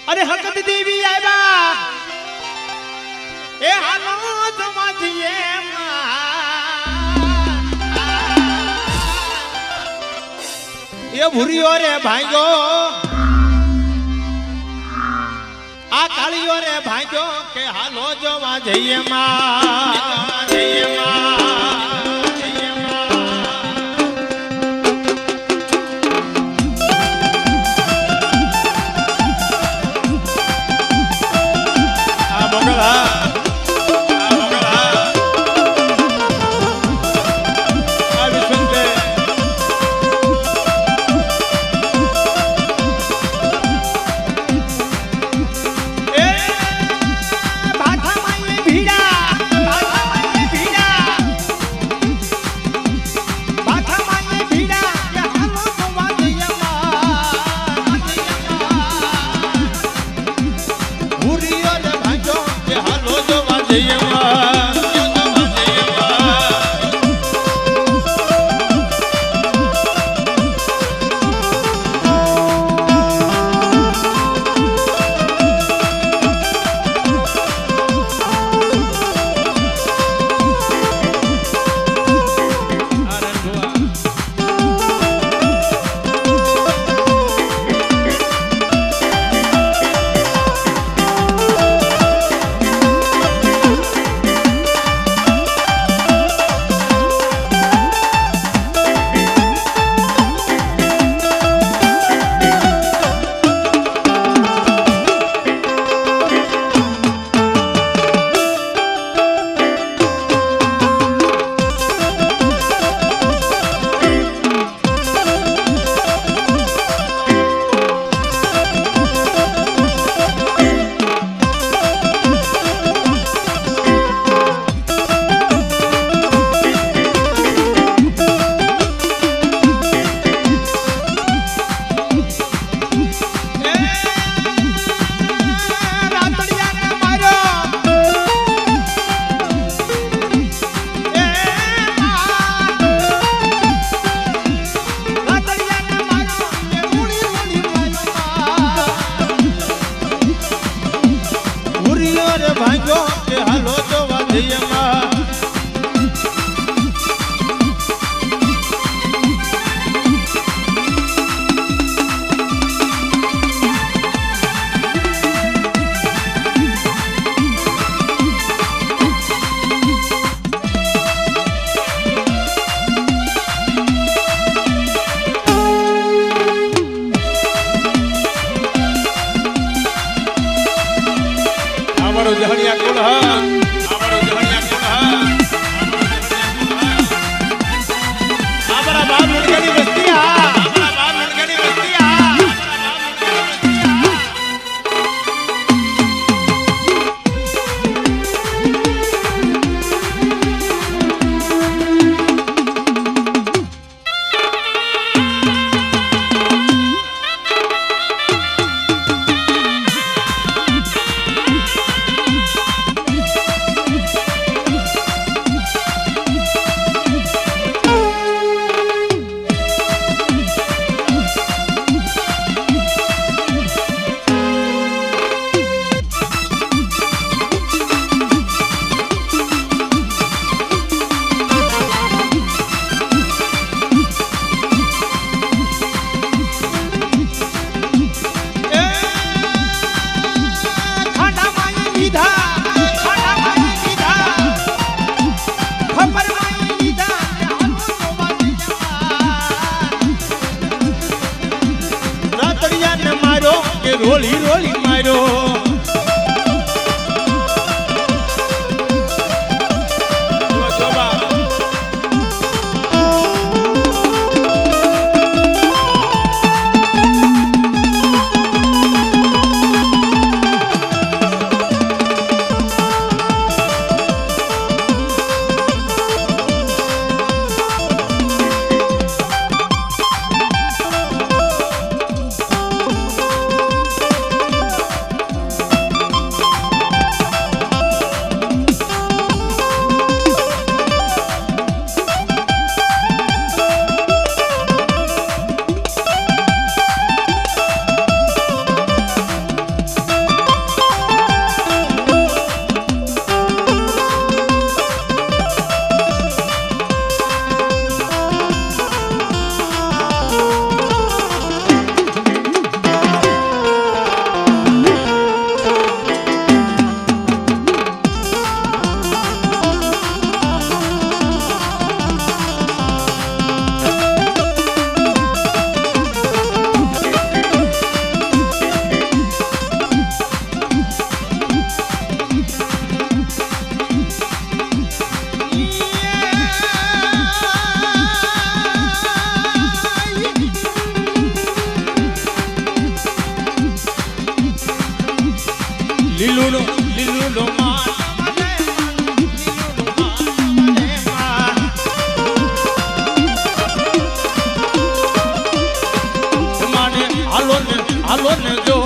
અરે હકત દેવી આવ્યા એ હાલો જમાજીએ એ ભૂરીઓ રે ભાંગ્યો આ કાળીઓ રે ભાંગ્યો કે હાલો જોવા જઈએ માં જઈએ માં ભાંગ્યો કે હાલો જોવા જઈએ માં જહણિયા કુલ અમારો જહણિયા કુલ અમારા બાપ મુડગડી વસ્તી અમારા બાપ મુડગડી વસ્તી રોલી રોલી માર્યો લીલું લીલું માન હાલો ને જો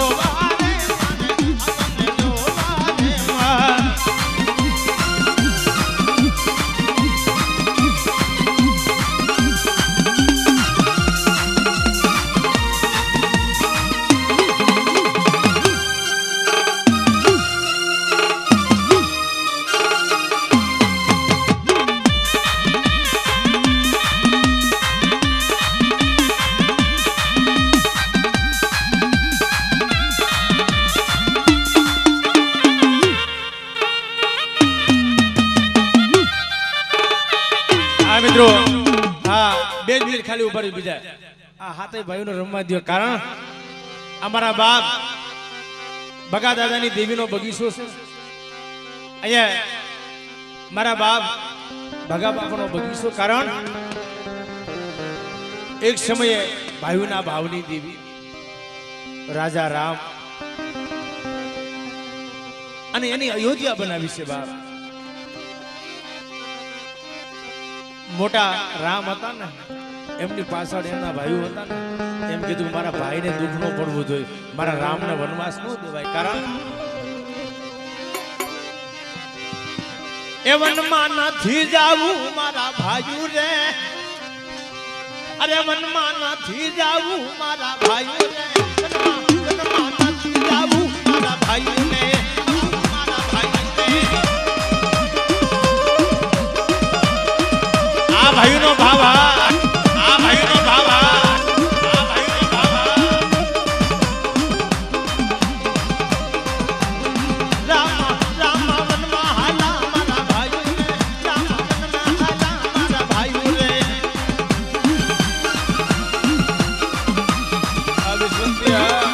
મિત્રો હા 2 મિનિટ ખાલી ઉભા રહી બીજા આ હાથે ભાઈઓને રમવા દો કારણ અમારા બાપ બગા દાદાની દેવીનો બગીચો છે અહીંયા મારા બાપ ભગા બાપાનો બગીચો કારણ એક સમયે ભાઈઓના ભાવની દેવી રાજા રામ અને એની અયોધ્યા બનાવી છે બાપ મોટા રામ હતા ને એમની પાછળ એમના ભાઈઓ હતા ને એમ કીધું મારા ભાઈને દુઃખ ન પડવું જોઈએ મારા રામને વનવાસ ન દેવાય કારણ એ વનમાં નથી જાવું મારા ભાઈઓ રે અરે વનમાં નથી જાવું મારા ભાઈઓ રે વનમાં નથી જાવું મારા ભાઈઓ રે ભાઈનો ભાવા આ ભાઈનો ભાવા આ ભાઈનો ભાવા રામ રામ વનમાં હાલા મારા ભાઈઓ રે રામ વનમાં હાલા મારા ભાઈઓ રે આ વિશ્વંતિયા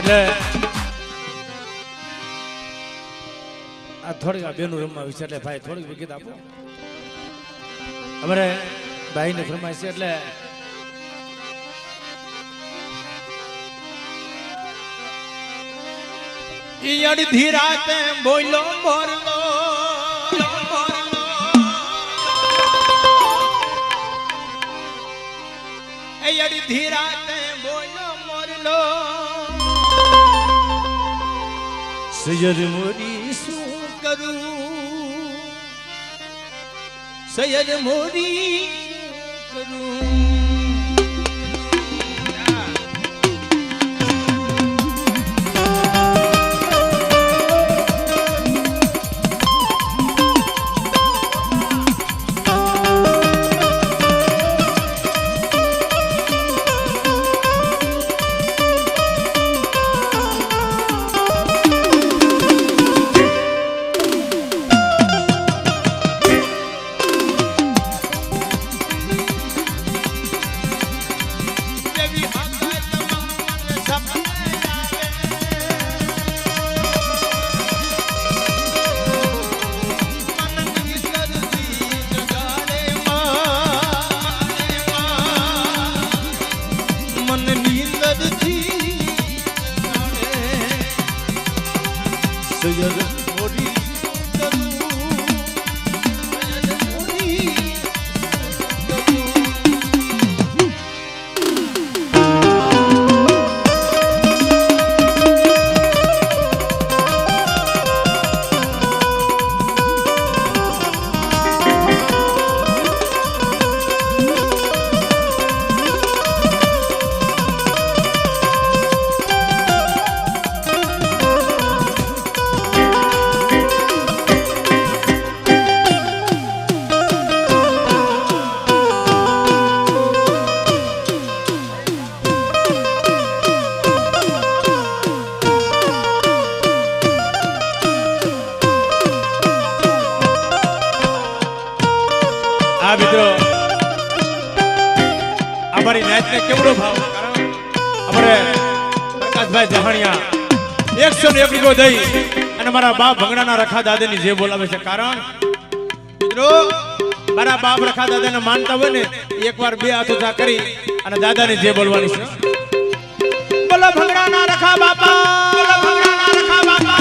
એટલે આ થોડીક આ બેનું રમવા વિશે એટલે ભાઈ થોડીક વિગત આપો. અમારે ભાઈને ફરમાઈશ છે એટલે ઈ અડધી રાતે બોલો મોરલો એ અડધી રાતે બોલો મોરલો સૈયદ મોરી શું કરું સૈયદ મોરી કરું. મિત્રો અમારી નાચને કેવડો ભાવ કારણ અમારે પ્રકાશભાઈ જહાણિયા 101 વીઘો દઈ અને મારા બાપ ભંગડાના રખા દાદાની જે બોલાવે છે કારણ મિત્રો મારા બાપ રખા દાદાને માનતા હોય ને એકવાર બે હાથ ઊંચા કરી અને દાદાની જે બોલવાની છે બોલો ભંગડાના રખા બાપા બોલો ભંગડાના રખા બાપા.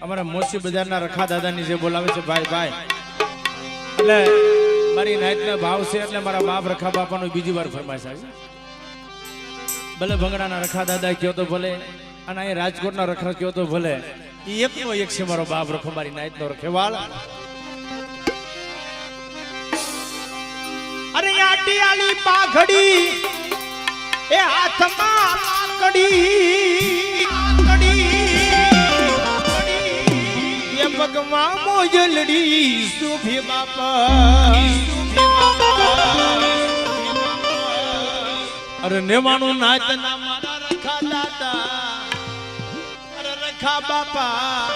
અમારા મોસી બજારના રખા દાદાની જે બોલાવે છે ભાઈ ભાઈ એટલે મારી નાઈટના ભાવ છે એટલે મારા બાપ રખા બાપાનો બીજી વાર ફરમાઈશ આવી ભલે ભંગડાના રખા દાદા કયો તો ભલે અને અહીં રાજકોટના રખા કયો તો ભલે એ એકનો એક છે મારો બાપ રખો મારી નાઈટનો રખેવાળ. અરે આટી આલી પાઘડી એ હાથમાં પગમાં મોજલડી સુભી બાપા અરે નેવાનું નાચ ના મારા રખા દાદા અરે રખા બાપા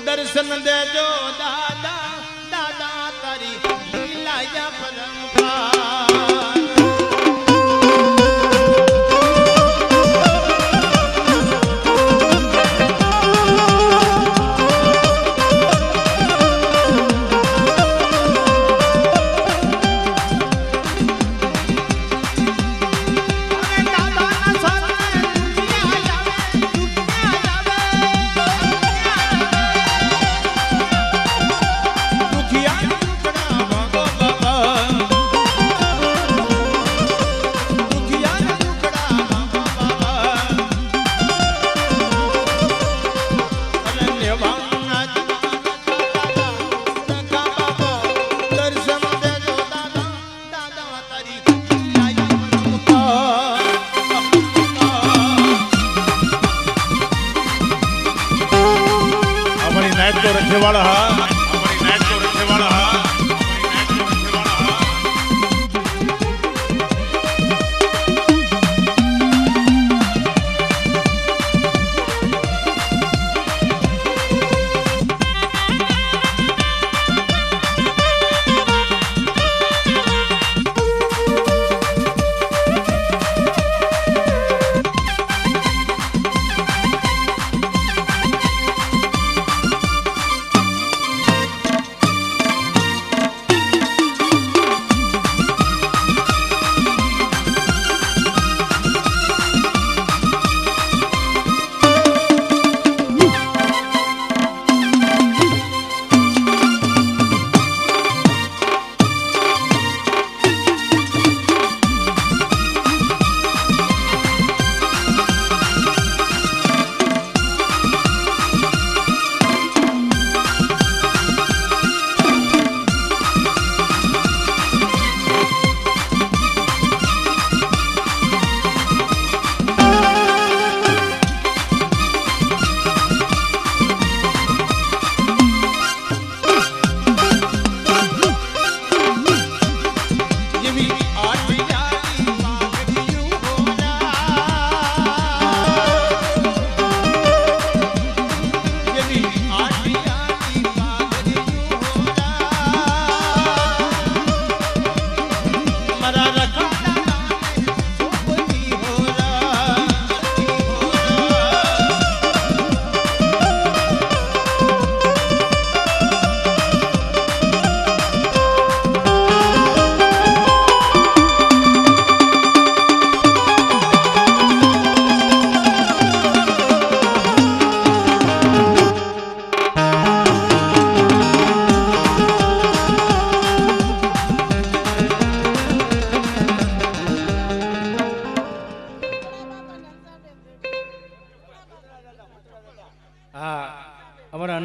દર્શન દેજો દાદા દાદા તારી લીલા પરંપરા रखवाड़ा हमारी नाच को रखवाड़ा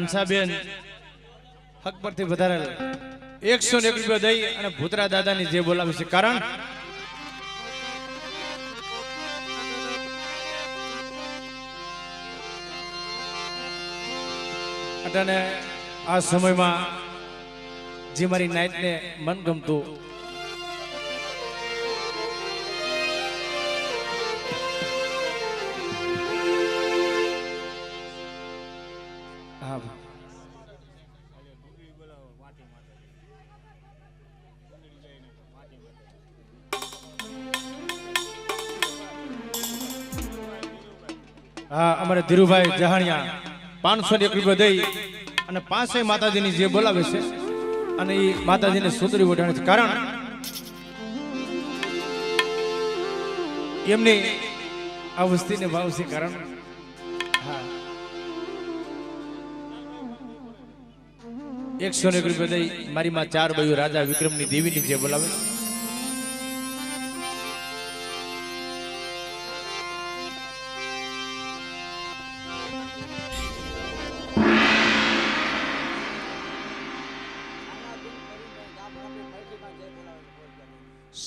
હંસાબેન હક પરથી વધારેલ 101 રૂપિયા દઈ અને ભૂતરા દાદાની જે બોલાવે છે કારણ અટાને આ સમયમાં જે મારી નાઈટને મન ગમતું હા અમારે ધીરુભાઈ જહાણિયા 501 રૂપિયા દઈ અને 5 માતાજીની જે બોલાવે છે અને એ માતાજીને સુતરી ઓઢાણે છે કારણ એમની આ વસ્તીને ભાવ છે કારણ હા 101 રૂપિયા દઈ મારી માં 4 બયું રાજા વિક્રમની દેવીની જે બોલાવે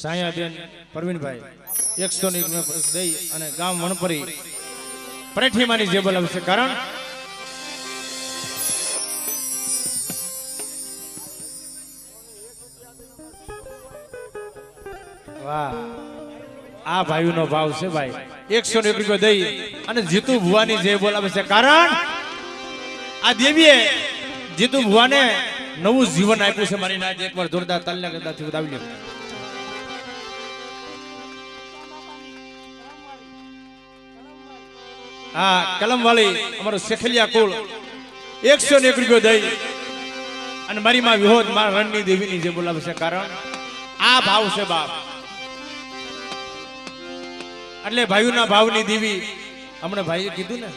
સાયાબેન પરવીનભાઈ 101 દઈ અને ગામ વણપરી પરેઠીમાની જે બોલાવે છે કારણ વાહ આ ભાઈનો ભાવ છે ભાઈ 101 રૂપિયા દઈ અને જીતુ ભુવાની જે બોલાવે છે કારણ આ દેવીએ જીતુ ભુવાને નવું જીવન આપ્યું છે મારી નાજ એકવાર જોરદાર તાલિયા કરતાથી વધાવી લે હા કલમ વાળી અમારો શેખલિયા કુલ 101 રૂપિયા દઈ અને મારી માં વિહોદ મારા રણની દેવીની જે બોલાવે છે કારણ આ ભાવ છે બાપ એટલે ભાઈઓના ભાવની દેવી હમણાં ભાઈએ કીધું ને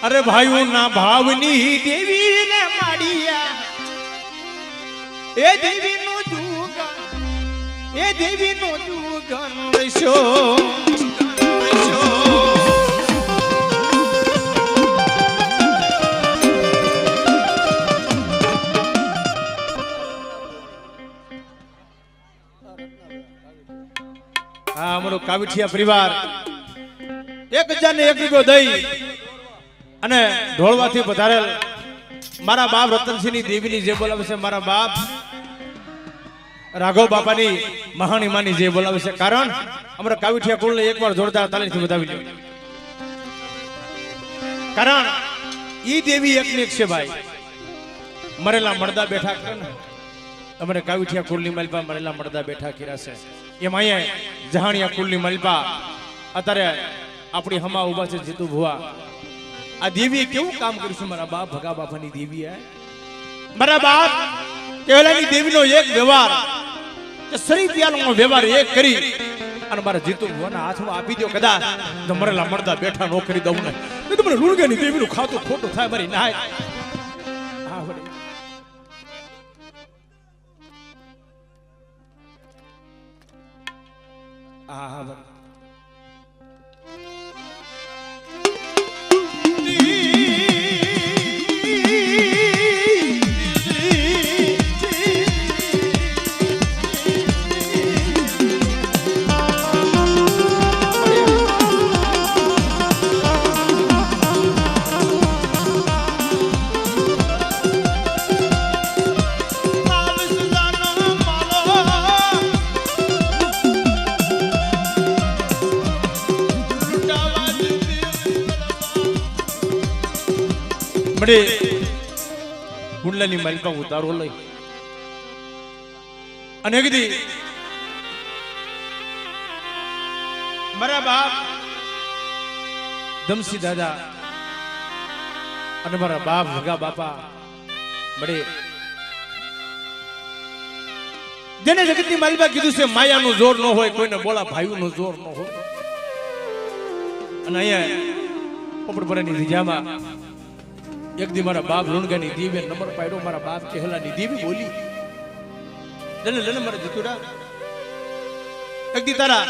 અરે ભાઈઓના ભાવની દેવી ને માડિયા એ દેવીનો દુગન એ દેવીનો દુગન રશો હા અમારો કાવીઠિયા પરિવાર 1001 રૂપિયો દઈ અને ઢોળવાથી પધારેલ મારા બાપ રતનસિંહની દેવીની જે બોલાવે છે મારા બાપ રાઘવ બાપાની મહાની માની જે બોલાવે છે કારણ અમારા કાવીઠિયા કુળને એકવાર જોરદાર તાલીથી વધાવી લો કારણ ઈ દેવી એકની એક છે ભાઈ મરેલા મળદા બેઠા કરે ને અમારે કાવીઠિયા કુળની માલપા મરેલા મળદા બેઠા કર્યા છે એમ અહીંયા જહાણિયા કુળની માલપા અત્યારે આપણી હમા ઉભા છે જીતુ ભુવા આ દેવીએ કેવું કામ કર્યું છે મારા બાપ ભગા બાપાની દેવી મારા બાપ કેવલાની દેવીનો એક વ્યવહાર કે શરીફિયાનો વ્યવહાર એક કરી અને મારા જીતુ ભુવાના હાથમાં આપી દો કદાચ તો મરેલા મળદા બેઠા નો કરી દઉં ને તો મને રૂણગાની દેવીનું ખાતું ખોટું થાય મારી નાય હા વડે હા હા વડે બડે કુંડલાની માલિકા ઉતારો લઈ અને કીધી મારા બાપ દમસી દાદા અને મારા બાપ ભગા બાપા બડે જેને જગતની માલિકા કીધું છે માયાનું જોર ન હોય કોઈને બોલા ભાઈઓનું જોર ન હોય અને અહીંયા પોપડપરાની રીજામાં એક દી મારા બાપ લુણગાની દેવી નંબર પાડ્યો મારા બાપ કહેલાની દેવી બોલી લને મારા જતુડા એક દી તારા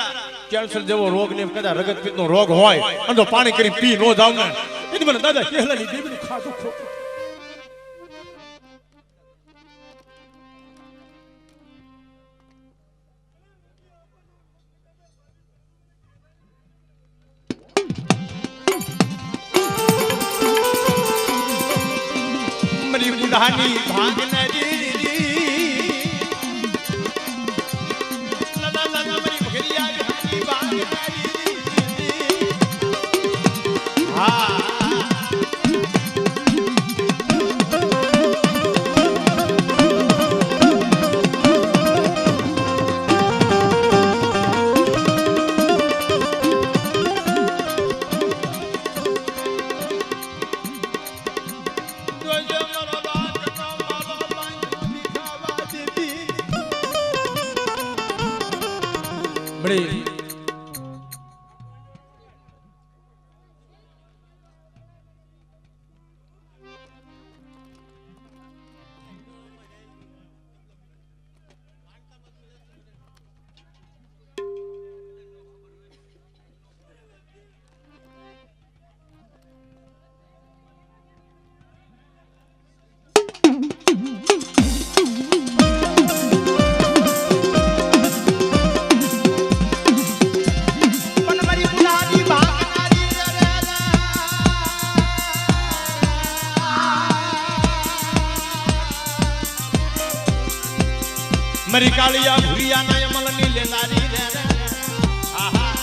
કેન્સર જેવો રોગ ને કદા રગત પિત્તનો રોગ હોય અને તો પાણી કરી પી નો જાવ ને એટલે મને દાદા કહેલાની દેવીનું ખાધું ખોટું बुढ़ानी भाग नदी लदा लदा मरी भगरिया बुढ़ानी भाग नदी हाँ કાળિયા ભૂરિયા ના અમલની લેનારી રે આહા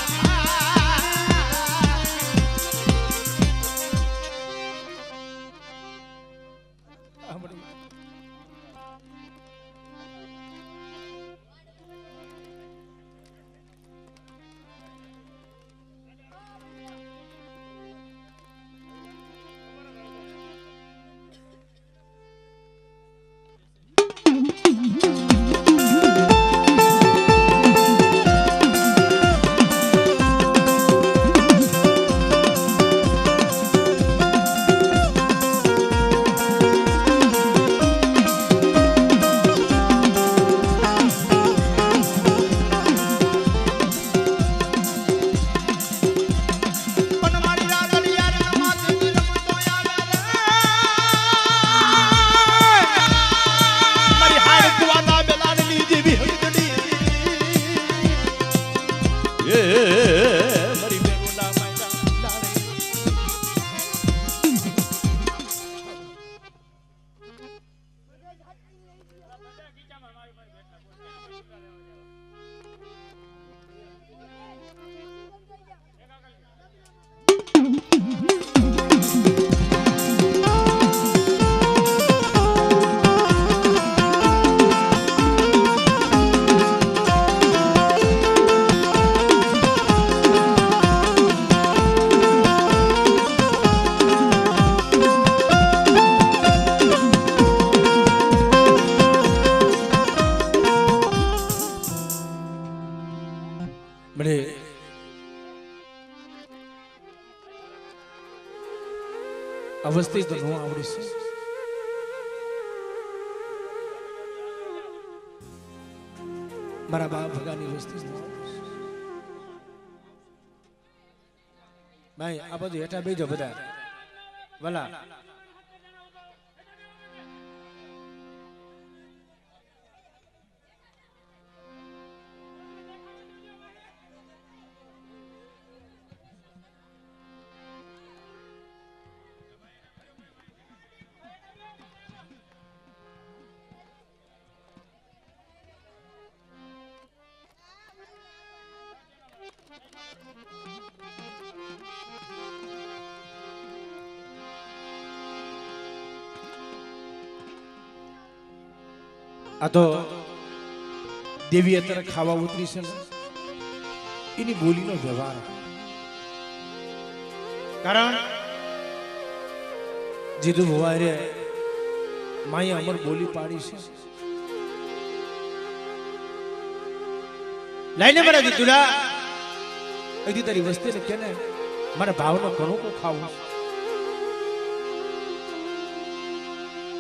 અવસ્થિત તો નો આવડી છે મારા બાપ ભગાની વસ્તી ભાઈ આ બધું હેઠા બેજો બધા ભલા આ તો દેવી અત્યારે ખાવા ઉતરી છે ને એની બોલીનો વ્યવહાર કારણ જીધુ ભવારે માએ અમર બોલી પાડી છે લાઈને મારા જીતુલા અજી તારી વસ્તી ને કેને મારા ભાવનો ઘણું કો ખાવું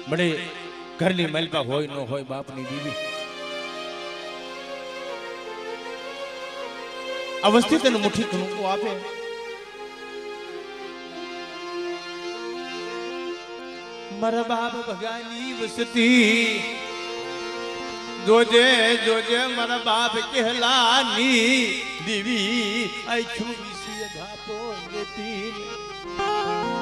મને ઘરની મલપા હોય ન હોય બાપની બીવી અવસ્થિત એને મુઠ્ઠી ઘણું આપે મારા બાપ ભગાની વસ્તી જોજે જોજે મારા બાપ કહેલાની દીવી આઈ છુબી ધાપો લેતી